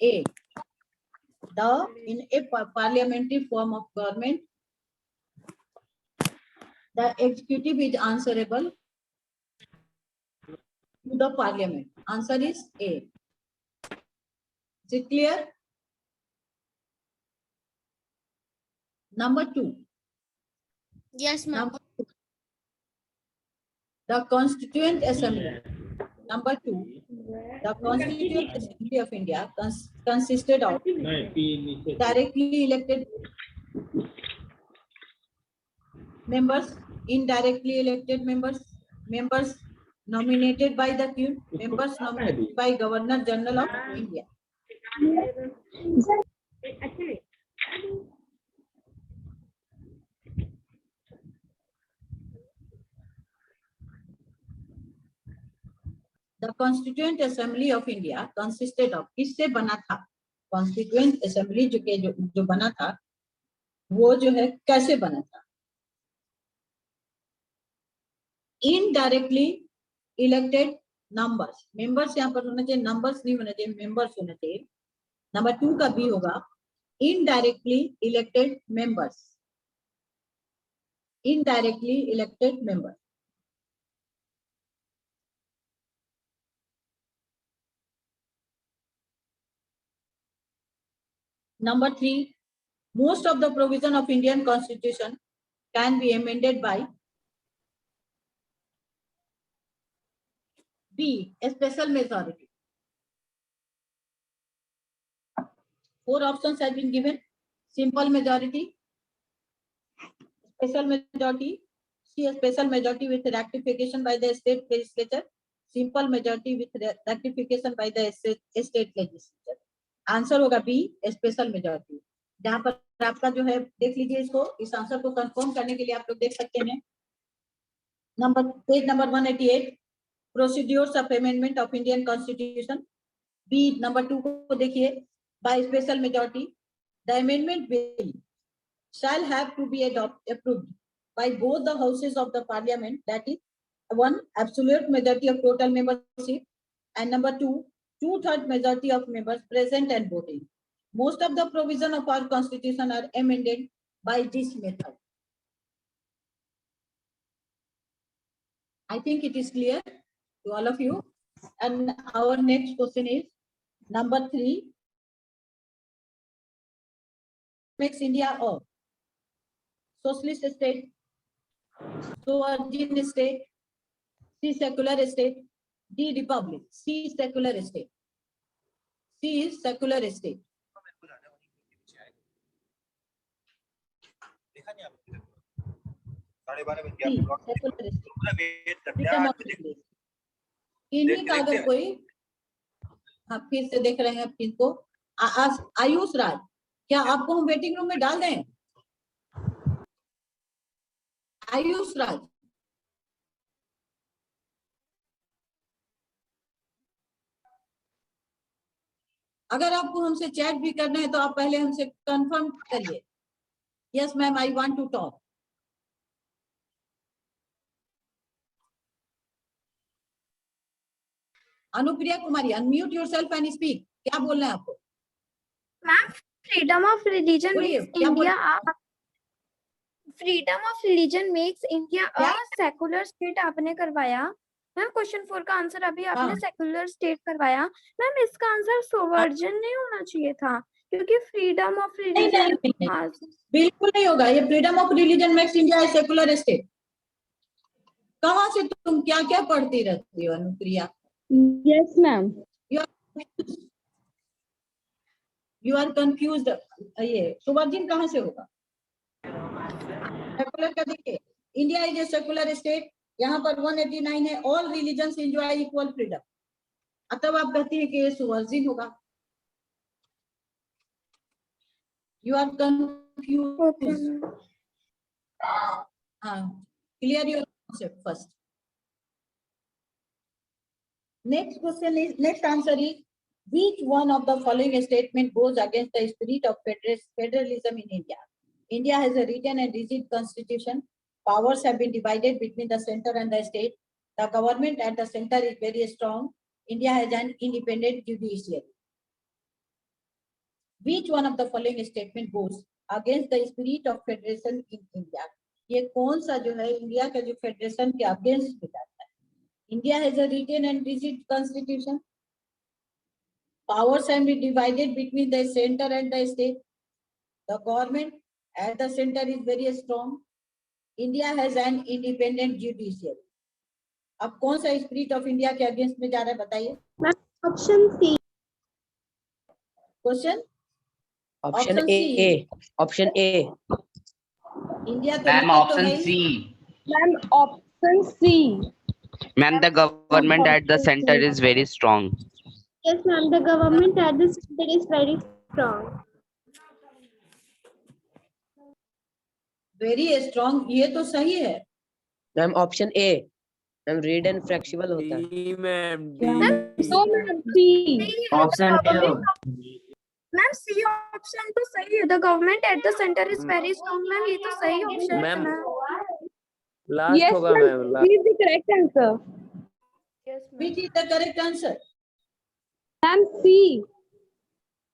A. In a parliamentary form of government, the executive is answerable to the parliament. Answer is A. Is it clear? Number 2. Yes, ma'am. The Constituent Assembly. Number 2. The Constituent Assembly of India consisted of directly elected members, indirectly elected members, members nominated by the Queen, members nominated by Governor General of India. The Constituent Assembly of India consisted of, किससे बना था? Constituent Assembly जो बना था, वो जो है कैसे बना था? Indirectly elected numbers, members यहाँ पर होना चाहिए, numbers नहीं होना चाहिए, members होना चाहिए. नंबर 2 का बी होगा indirectly elected members. Indirectly elected members. Number 3, most of the provision of Indian Constitution can be amended by B. A special majority. 4 options have been given. Simple majority, special majority, C. A special majority with ratification by the state legislature, simple majority with ratification by the state legislature. Answer होगा B, special majority. जहां पर आपका जो है देख लीजिए इसको, इस आंसर को कंफर्म करने के लिए आप लोग देख सकते हैं page number 188, procedures of amendment of Indian constitution. B number 2 को देखिए, by special majority the amendment bill shall have to be approved by both the houses of the parliament, that is 1 absolute majority of total membership, and number 2 2/3 majority of members present and voting. Most of the provision of our constitution are amended by this method. I think it is clear to all of you. And our next question is number 3. Makes India a socialist state, sovereign state, C. secular state, D. republic. C. secular state. C is secular state. इन्हीं का अगर कोई आप फिर से देख रहे हैं इनको, आयुष राज, क्या आपको हम वेटिंग रूम में डाल दें? आयुष राज, अगर आपको हमसे चैट भी करना है तो आप पहले हमसे कंफर्म करिए. Yes ma'am, I want to talk. Anupriya Kumari, unmute yourself and speak. क्या बोलना है आपको? Ma'am, freedom of religion makes India freedom of religion makes India a secular state आपने करवाया. मैम क्वेश्चन 4 का आंसर अभी आपने सेकुलर स्टेट करवाया. मैम इसका आंसर सोवर्जन नहीं होना चाहिए था, क्योंकि फ्रीडम ऑफ रिलीजन बिल्कुल नहीं होगा. ये freedom of religion makes India a secular state. कहां से तुम क्या क्या पढ़ती रहती हो Anupriya? Yes ma'am. You are confused. ये सोवर्जन कहां से होगा? सेकुलर का देखिए, India is a secular state. यहाँ पर 189 है, all religions enjoy equal freedom. तब आप कहती हैं कि ये सोवर्जन होगा. You are confused. Clear your concept first. Next question is, next answer is, which one of the following statement goes against the spirit of federalism in India? India has a written and rigid constitution. Powers have been divided between the center and the state. The government at the center is very strong. India has an independent judiciary. Which one of the following statement goes against the spirit of federation in India? ये कौन सा जो है India का जो federation के against बताता है? India has a written and rigid constitution. Powers can be divided between the center and the state. The government at the center is very strong. India has an independent judiciary. अब कौन सा spirit of India के against में जा रहा है बताइए? Option C. Question option A. Option A. India तो मैम written तो ऑप्शन है ही। C. Ma'am option C. Ma'am the government at the centre is very strong. Yes, ma'am. The government at the center is very strong. Very strong, ये तो सही है। Ma'am option A. Ma'am rigid and flexible होता है. D ma'am No, ma'am. B. Option ma'am C option तो सही है, the government at the centre is very strong. Ma'am ये तो सही ऑप्शन है मैम मैम। लास्ट Yes, होगा ma'am. Ma'am. B is the correct answer. Which is the correct answer? Ma'am, C.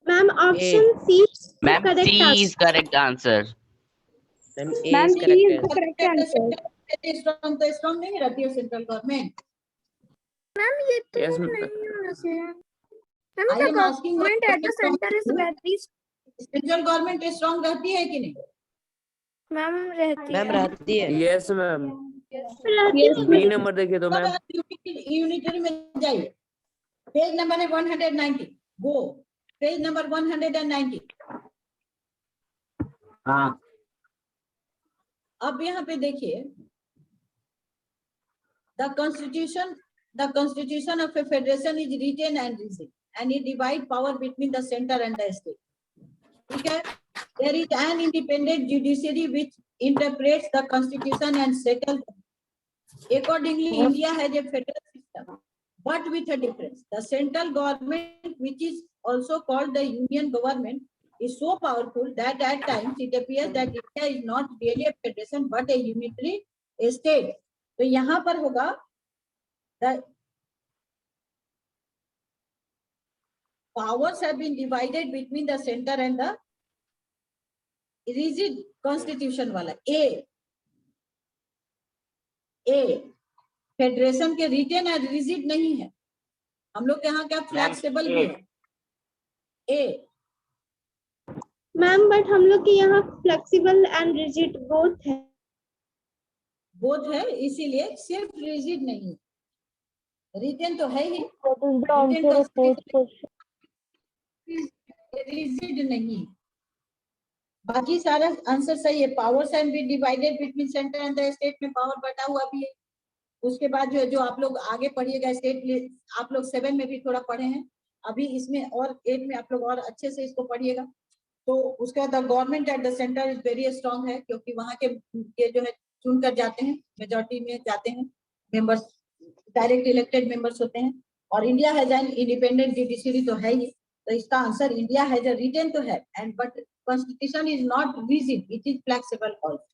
Ma'am, option C is the ma'am correct C answer. Is correct answer. Ma'am A Ma'am, is C correct is the answer. correct answer. Strong तो strong नहीं रहती है central government. Ma'am ये तो Yes, ma'am. नहीं होना चाहिए। Ma'am I the am asking government at the centre is very, central government strong रहती है कि नहीं? मैम रहती मैम है। रहती है. Yes ma'am. Yes, B ma'am. Number देखिए तो मैम. यूनिटरी में जाइए, पेज नंबर है 190। Go page number 190। हाँ अब यहाँ पे देखिए, the constitution of a federation is written and rigid and it divide power between the centre and the state. ठीक है, there is an independent judiciary which interprets the constitution and settle. Accordingly, India has a federal system, but with a difference. The central government, which is also called the union government, is so powerful that at times it appears that India is not really a federation but a unitary state. तो यहाँ पर होगा the powers have been divided between the center and the rigid constitution वाला ए federation के retain और rigid नहीं है, हम लोग के यहाँ क्या फ्लेक्सिबल भी है। ए Ma'am, but हम लोग के यहाँ flexible and rigid both है. बोथ है, इसीलिए सिर्फ रिजिड नहीं, रिटेन तो है ही, रिजिड नहीं। बाकी सारा आंसर सही है। Powers and be divided between centre and the state में पावर बटा हुआ भी है। उसके बाद जो आप लोग आगे पढ़िएगा स्टेट, आप लोग 7 में भी थोड़ा पढ़े हैं, अभी इसमें और 8 में आप लोग और अच्छे से इसको पढ़िएगा। तो उसके बाद government at the centre is very strong है, क्योंकि वहाँ के ये जो है चुन कर जाते हैं, मेजोरिटी में जाते हैं मेंबर्स, डायरेक्ट इलेक्टेड मेंबर्स होते हैं। और India has an independent judiciary तो है ही, तो इसका answer India has a written तो है and but constitution is not rigid, it is flexible also,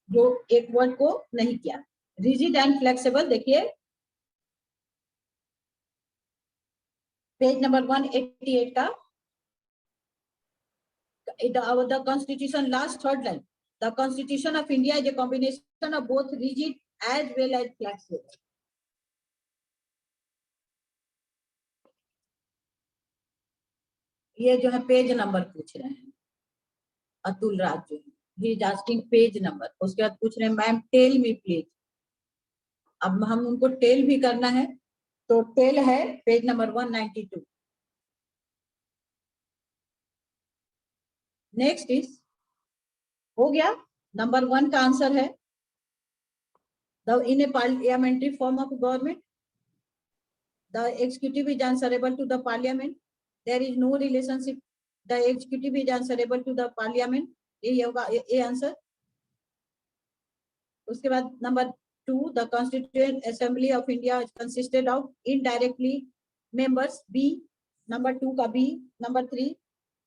जो एक वर्ड को नहीं किया। रिजिड एंड फ्लेक्सिबल देखिए पेज नंबर 188 का, the constitution last third line, the constitution of India is a combination of both rigid as well as flexible. ये जो है पेज नंबर पूछ रहे हैं अतुल राज, जो he is asking page number. उसके बाद पूछ रहे हैं मैम टेल मी प्लीज। अब हम उनको टेल भी करना है, तो टेल है पेज नंबर 192। नेक्स्ट इज, हो गया, नंबर 1 का आंसर है the in a parliamentary form of government the executive is answerable to the parliament, there is no relationship, the executive is answerable to the parliament, ये होगा ये answer. उसके बाद number 2, the Constituent Assembly of India is consisted of indirectly members, B, number 2 का B। number 3,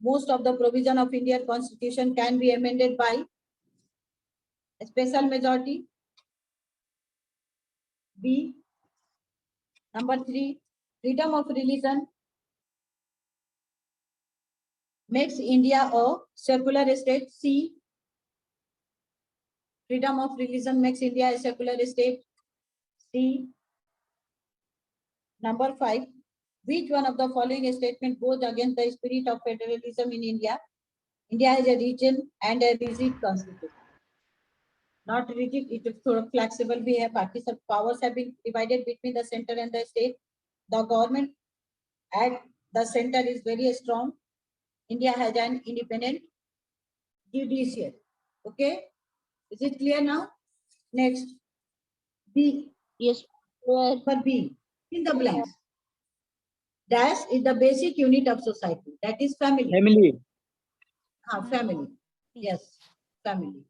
most of the provision of Indian Constitution can be amended by special majority, B। number 3, freedom of religion, makes India a secular state? C. Freedom of religion makes India a secular state? C. Number 5. Which one of the following statement goes against the spirit of federalism in India? India has a region and a rigid constitution. Not rigid, it is sort of flexible. We have parties of powers have been divided between the center and the state. The government at the center is very strong. India has an independent judiciary. Okay, is it clear now? Next, B. Yes, sir. For B, in the blanks. Dash is the basic unit of society. That is family. Family. Family. Yes, family.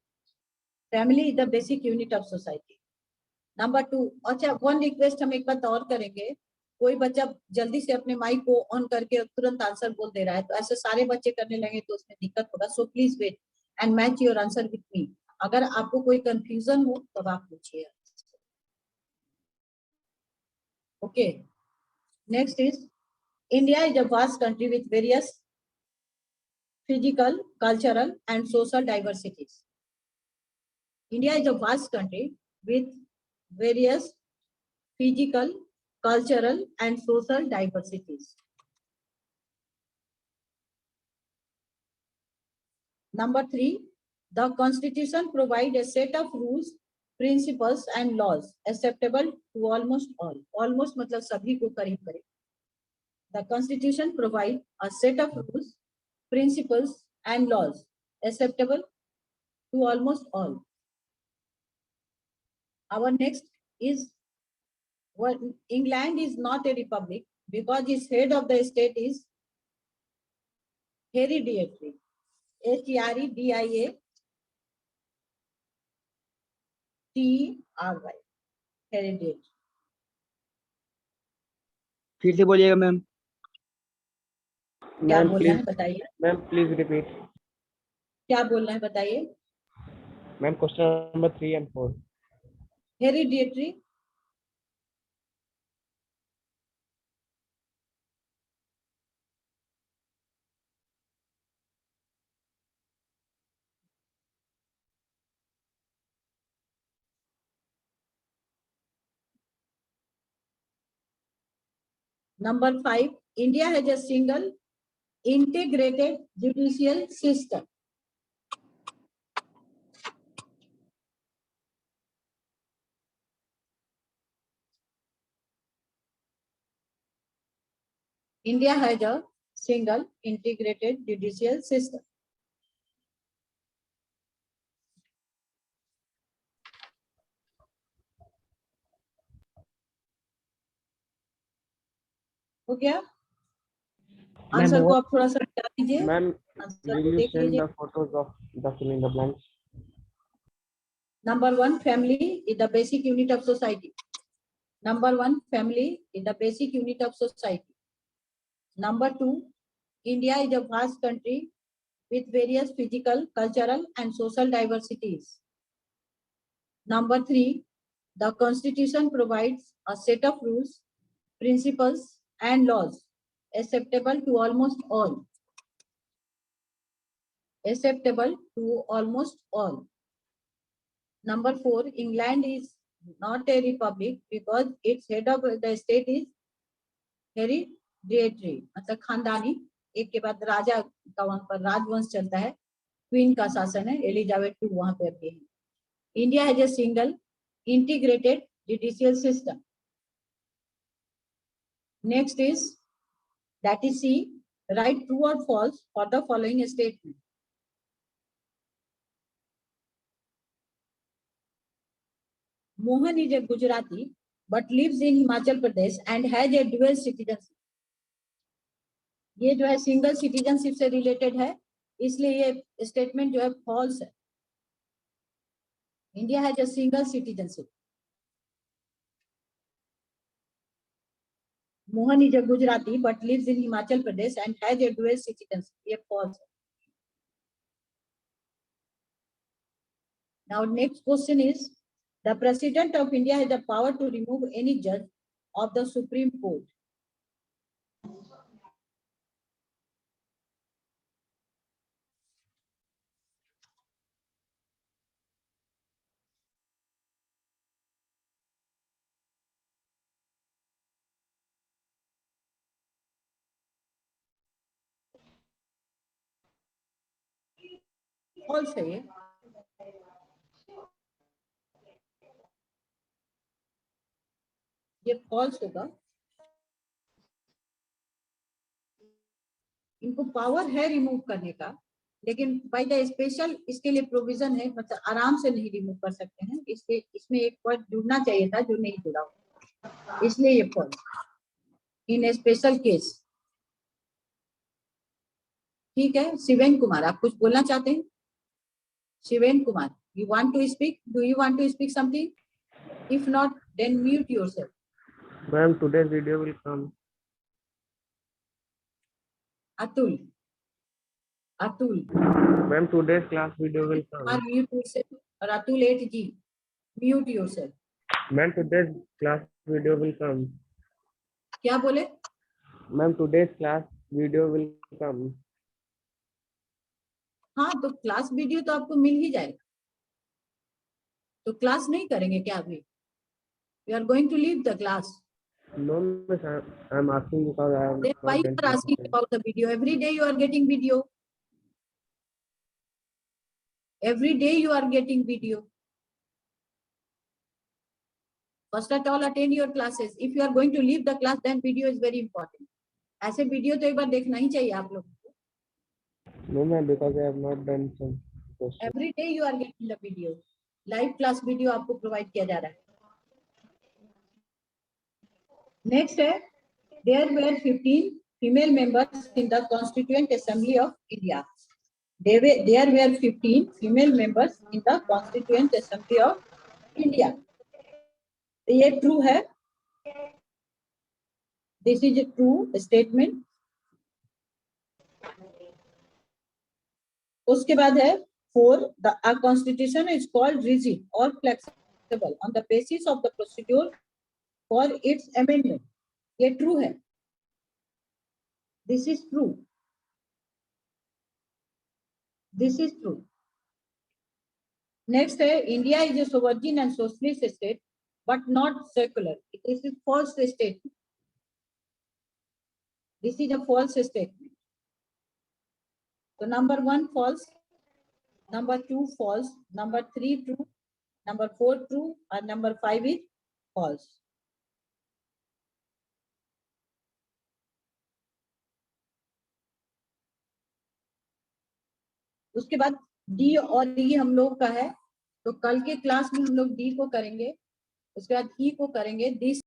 Family is the basic unit of society. Number 2. अच्छा, one request हम एक बात और करेंगे. कोई बच्चा जल्दी से अपने माइक को ऑन करके तुरंत आंसर बोल दे रहा है, तो ऐसे सारे बच्चे करने लगे तो उसमें दिक्कत होगा. So please wait and match your answer with me. अगर आपको कोई कंफ्यूजन हो तब आप पूछिए. Okay, next is India is a vast country with various physical, cultural, and social diversities. India is a vast country with various physical, cultural, and social diversities. Number 3, the Constitution provides a set of rules, principles, and laws acceptable to almost all. Almost मतलब सभी को करीब करीब. The Constitution provides a set of rules, principles, and laws acceptable to almost all. Our next is, well, England is not a republic because its head of the state is hereditary. Hereditary. Hereditary. फिर से बोलिएगा ma'am. क्या ma'am बोलना है please. बताइए. Ma'am please repeat. क्या बोलना है बताइए. Ma'am question number 3 and 4. Hereditary. Number 5, India has a single integrated judicial system. India has a single integrated judicial system. हो गया. आंसर को आप थोड़ा सा बता दीजिए. मैम आंसर will को you देख send लीजिए. the photos of the fill in the blanks? Number 1, family is the basic unit of society. Number 1, family is the basic unit of society. Number 2, India is a vast country with various physical, cultural, and social diversities. Number 3, the Constitution provides a set of rules, principles, and laws acceptable to almost all. Acceptable to almost all. Number 4, England is not a republic because its head of the state is hereditary, मतलब खानदानी. एक के बाद राजा का वहां पर राजवंश चलता है. क्वीन का शासन है. एलिजाबेथ II वहां पे अभी है. India has a single integrated judicial system. Next is, that is C, write true or false for the following statement. Mohan is a Gujarati but lives in Himachal Pradesh and has a dual citizenship. ये जो है single citizenship से related है, इसलिए ये statement जो है false है. India has a single citizenship. Mohan is a Gujarati but lives in Himachal Pradesh and has a dual citizenship. ये false है. Now next question is, the President of India has the power to remove any judge of the Supreme Court. False है ये false होगा। इनको power है remove करने का, लेकिन बाय द स्पेशल इसके लिए प्रोविजन है, मतलब आराम से नहीं रिमूव कर सकते हैं, इसलिए इसमें एक वर्ड जुड़ना चाहिए था जो नहीं जुड़ा, इसलिए ये falls in A special case. ठीक है, शिवेन कुमार आप कुछ बोलना चाहते हैं? शिवेन Kumar, you want to speak? Do you want to speak something? If not, then mute yourself. Ma'am, today's video will come. Atul. Ma'am, today's class video will Kumar, come. mute yourself. और Atul 8G, mute yourself. Ma'am, today's class video will come. क्या बोले? Ma'am, today's class video will come. हाँ, तो class video तो आपको मिल ही जाएगा, तो class नहीं करेंगे क्या अभी? We are going to leave the class. No, miss, I'm asking because I am Then why not you done are asking something. about the video? Every day you are getting video. Every day you are getting video. First of all, attend your classes. If you are going to leave the class, then video is very important. ऐसे video तो एक बार देखना ही चाहिए आप लोग को। No, ma'am, because I have not done some questions. Every day you are getting the video. Live class video आपको provide किया जा रहा है। Next है, there were 15 female members in the Constituent Assembly of India. There were 15 female members in the Constituent Assembly of India. ये true है? This is a true statement. उसके बाद है 4. A constitution is called rigid or flexible on the basis of the procedure for its amendment. ये true है? This is true. This is true. Next है, India is a sovereign and socialist state, but not secular. This is false statement. This is a false statement. So number 1 false, number 2 false, number 3 true, number 4 true, and number 5 is false. उसके बाद D और ई हम लोग का है, तो कल के क्लास में हम लोग डी को करेंगे, उसके बाद ई को करेंगे। दिस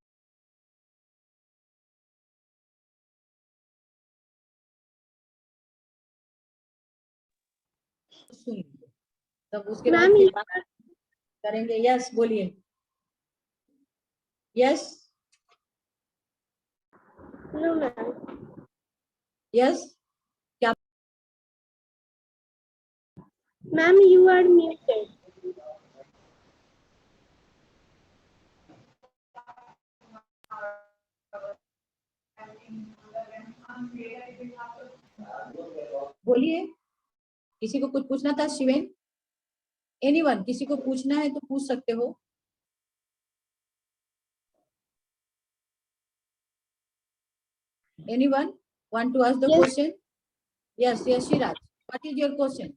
सुन लीजिए, तब उसके बाद मैम फिर बात करेंगे। यस बोलिए। Yes no ma'am. Yes ma'am you are muted. बोलिए। किसी को कुछ पूछना था? शिवेन, एनीवन, किसी को पूछना है तो पूछ सकते हो। Anyone want to ask the Yes. question? Yes, yes, Shiraj. What is your question?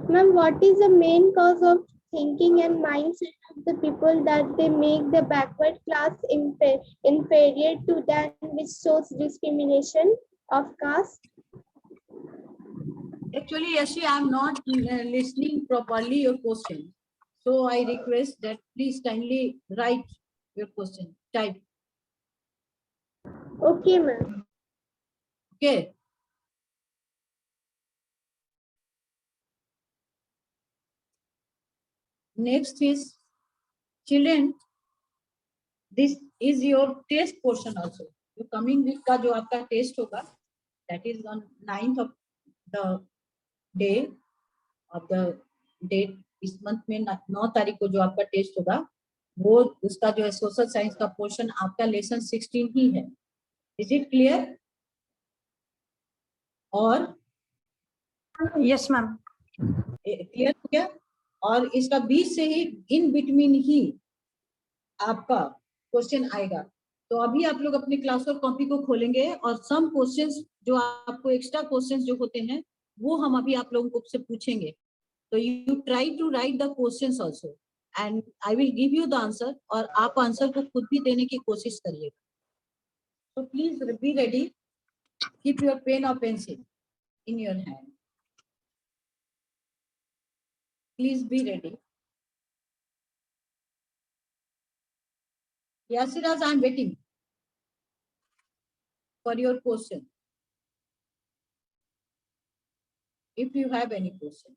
Ma'am, what is the main cause of thinking and mindset of the people that they make the backward class inferior to them, which shows discrimination of caste? Actually, Yashi, I am not listening properly your question. So I request that please kindly write your question. Type. Okay, ma'am. Okay. Next is children. This is your test portion also. The coming week का जो आपका test होगा, that is on 9th of the day of the date. इस month में 9 तारीख को जो आपका टेस्ट होगा, वो उसका जो है सोशल साइंस का पोर्शन आपका लेसन 16 ही है। Is it clear? और यस मैम, क्लियर हो गया? और इसका बीच से ही इन बिटवीन ही आपका क्वेश्चन आएगा। तो अभी आप लोग अपने क्लास और कॉपी को खोलेंगे और सम क्वेश्चंस जो आपको एक्स्ट्रा क्वेश्चंस जो होते हैं वो हम अभी आप लोगों को से पूछेंगे. तो you try to write the questions also and I will give you the answer और आप आंसर को खुद भी देने की कोशिश करिएगा. So please be ready. Keep your pen or pencil in your hand. Please be ready. Yasiraz, I am waiting for your question. If you have any question.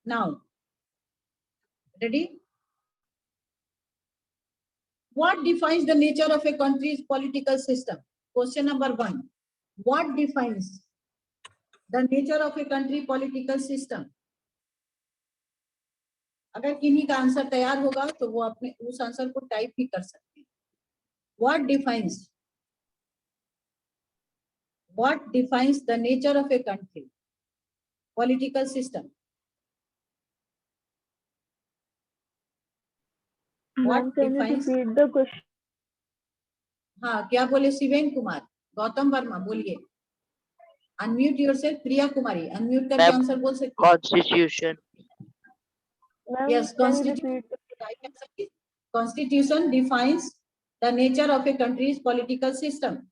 Now, ready? What defines the nature of a country's political system? Question number 1. What defines the nature of a country political system? अगर किन्हीं का answer तैयार होगा तो वो अपने उस answer को टाइप भी कर सकते हैं. What defines the nature of a country political system? What defines? repeat the question? हाँ, क्या बोले? शिवेन कुमार, गौतम वर्मा बोलिए. Unmute yourself. Priya Kumari unmute करके आंसर बोल सकती है. Constitution. Yes, Constitution defines the nature of a country's political system.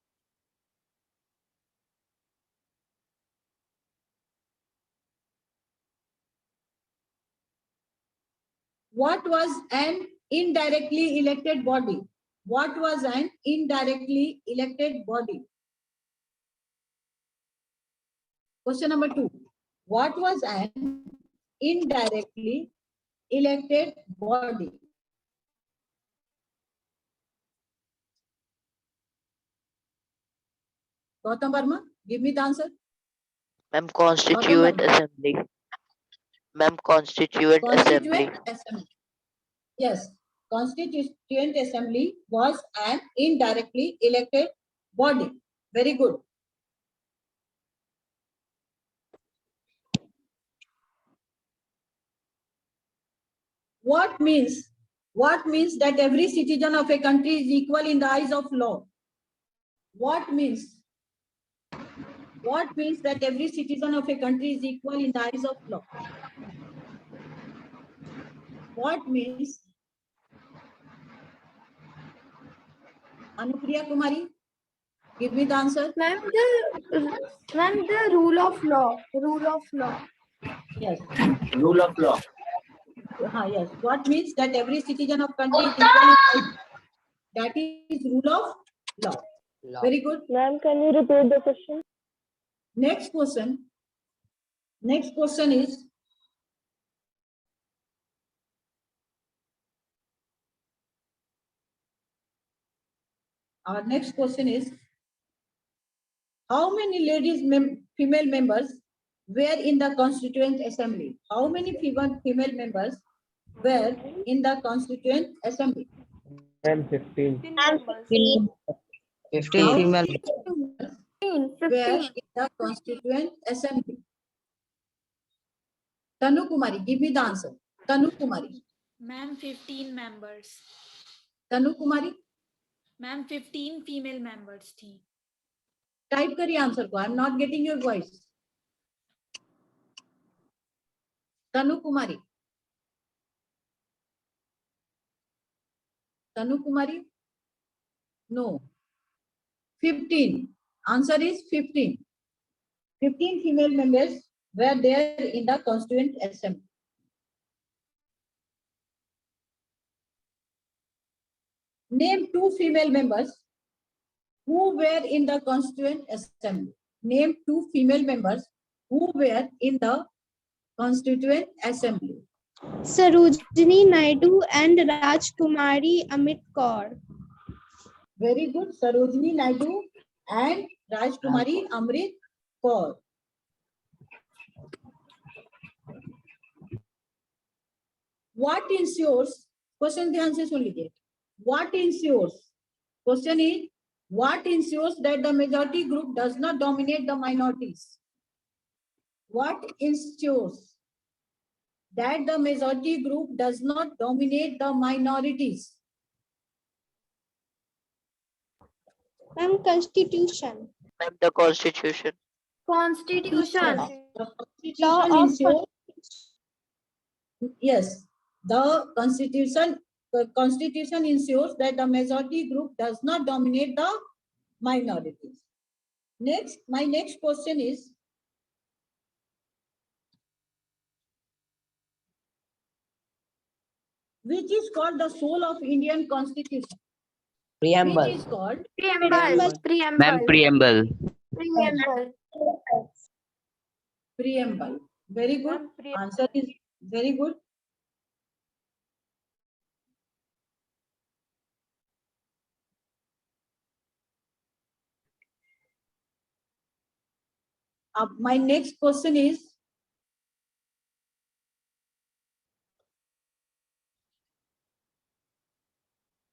What was an indirectly elected body? What was an indirectly elected body? Question number 2. What was an indirectly elected body? Gautam Verma, give me the answer. Ma'am, Constituent Assembly. Ma'am, Constituent Assembly. Constituent Assembly. Yes, Constituent Assembly was an indirectly elected body. Very good. What means that every citizen of a country is equal in the eyes of law? What means that every citizen of a country is equal in the eyes of law? What means? Anupriya Kumari, give me the answer. Ma'am, the rule of law. Yes. Rule of law. Yes. What means that every citizen of country is equal in eyes? That is rule of law. Very good. Ma'am, can you repeat the question? Next question is, our next question is, how many female members were in the Constituent Assembly? How many female members were in the Constituent Assembly? And 15. 15 female. 15. Were in the Constituent Assembly? Tanu Kumari, give me the answer. Tanu Kumari. Ma'am, 15 members. Tanu Kumari, Ma'am, 15 female members थी. type करिए answer को. I am not getting your voice. Tanu Kumari. Tanu Kumari? No. 15. Answer is 15. 15 female members were there in the Constituent Assembly. Name 2 female members who were in the Constituent Assembly. Name 2 female members who were in the Constituent Assembly. Sarojini Naidu and Rajkumari Amit Kaur. Very good. Sarojini Naidu and Rajkumari Amrit Kaur. What ensures? Question ध्यान से सुन लीजिए. What ensures? Question is, what ensures that the majority group does not dominate the minorities? What ensures that the majority group does not dominate the minorities? Ma'am, Constitution. Ma'am, the Constitution. Constitution. The Constitution ensures, yes, the Constitution ensures that the majority group does not dominate the minorities. Next, my next question is, which is called the soul of Indian Constitution? Preamble. Which is called Preamble. Ma'am, preamble. Preamble. preamble. Very good. Answer is very good. My next question is,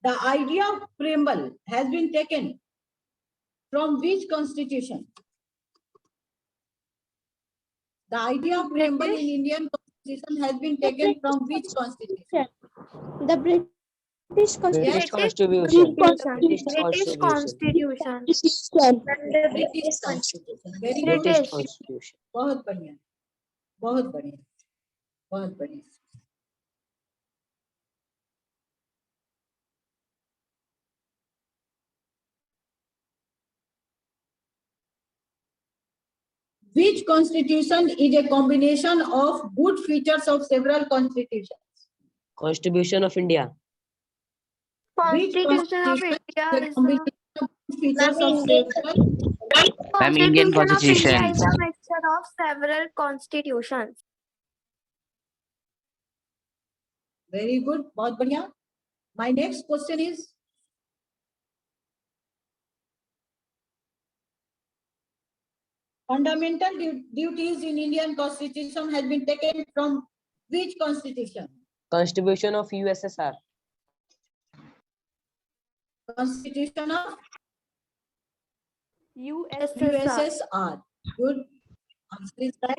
the idea of preamble has been taken from which constitution? The idea of preamble in Indian Constitution has been taken from which constitution? The British British Constitution. Constitution. British Constitution. British Constitution. Very good. British Constitution. बहुत बढ़िया, बहुत बढ़िया, बहुत बढ़िया. Which constitution is a combination of good features of several constitutions? Constitution of India. Which Constitution of constitution India is a is combination of good features of several? Ma'am, Indian Constitution of India Constitution. is a mixture of several constitutions. Very good, बहुत बढ़िया. My next question is, fundamental duties in Indian Constitution has been taken from which constitution? Constitution of USSR. Constitution of USSR. USSR. Good. Answer is right.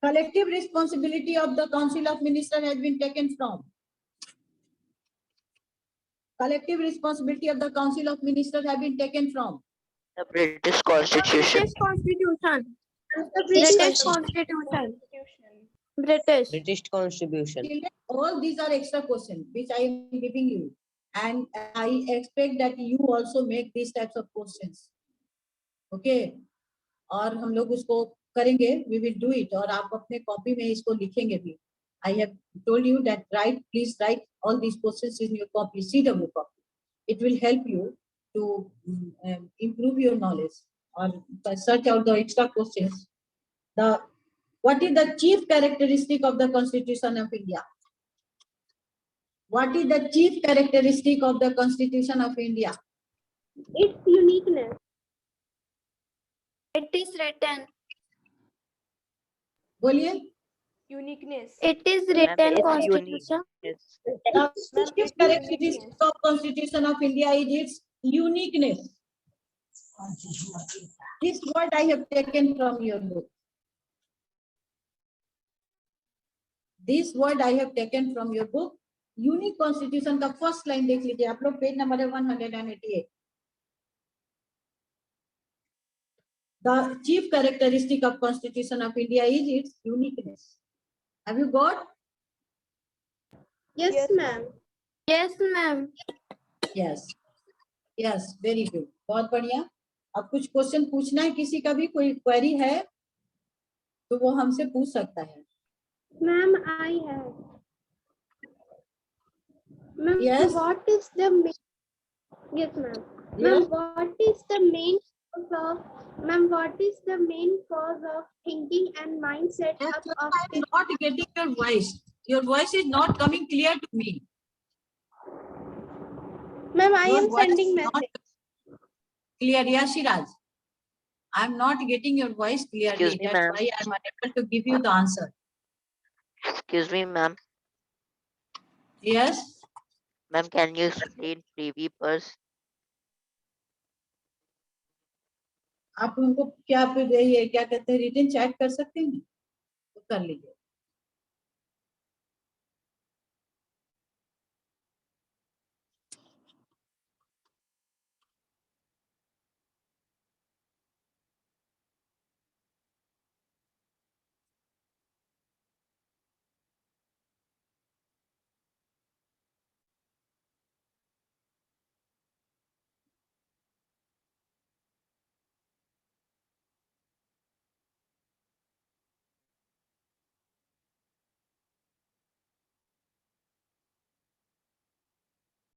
Collective responsibility of the Council of Ministers has been taken from. Collective responsibility of the Council of Ministers have been taken from. The British Constitution. British Constitution. British British Constitution. British. British Constitution. Children, all these are extra questions which I am giving you, and I expect that you also make these types of questions. Okay, और हम लोग उसको करेंगे. We will do it. और आप अपने copy में इसको लिखेंगे भी. I have told you that please write all these questions in your copy, CW copy. It will help you to improve your knowledge or search out the extra questions. What is the chief characteristic of the Constitution of India? What is the chief characteristic of the Constitution of India? Its uniqueness. It is written. बोलिए. Uniqueness. It is Ma'am, written it's Constitution. uniqueness. The chief characteristic of Constitution of India is its uniqueness. This word I have taken from your book. This word I have taken from your book. Unique Constitution का first line देख लीजिए आप लोग, page number है 188. The chief characteristic of Constitution of India is its uniqueness. Have you got? Yes, ma'am. Yes, ma'am. Yes. Yes, very good. बहुत बढ़िया. अब कुछ क्वेश्चन पूछना है, किसी का भी कोई क्वेरी है तो वो हमसे पूछ सकता है. Ma'am, I have. Ma'am, Yes. what is the main? Yes, ma'am. Yes. Ma'am, what is the main cause of? Ma'am, what is the main cause of thinking and mindset of I'm not getting your voice. Your voice is not coming clear to me. Ma'am, I Your am voice sending is not message. clear, Yashiraj. I'm not getting your voice clearly. Excuse me, That's ma'am. why I'm unable to give you the answer. Excuse me, ma'am. Yes. Ma'am, can you explain privy purse? आप उनको क्या ये क्या कहते हैं, written chat कर सकते हैं तो कर लीजिए.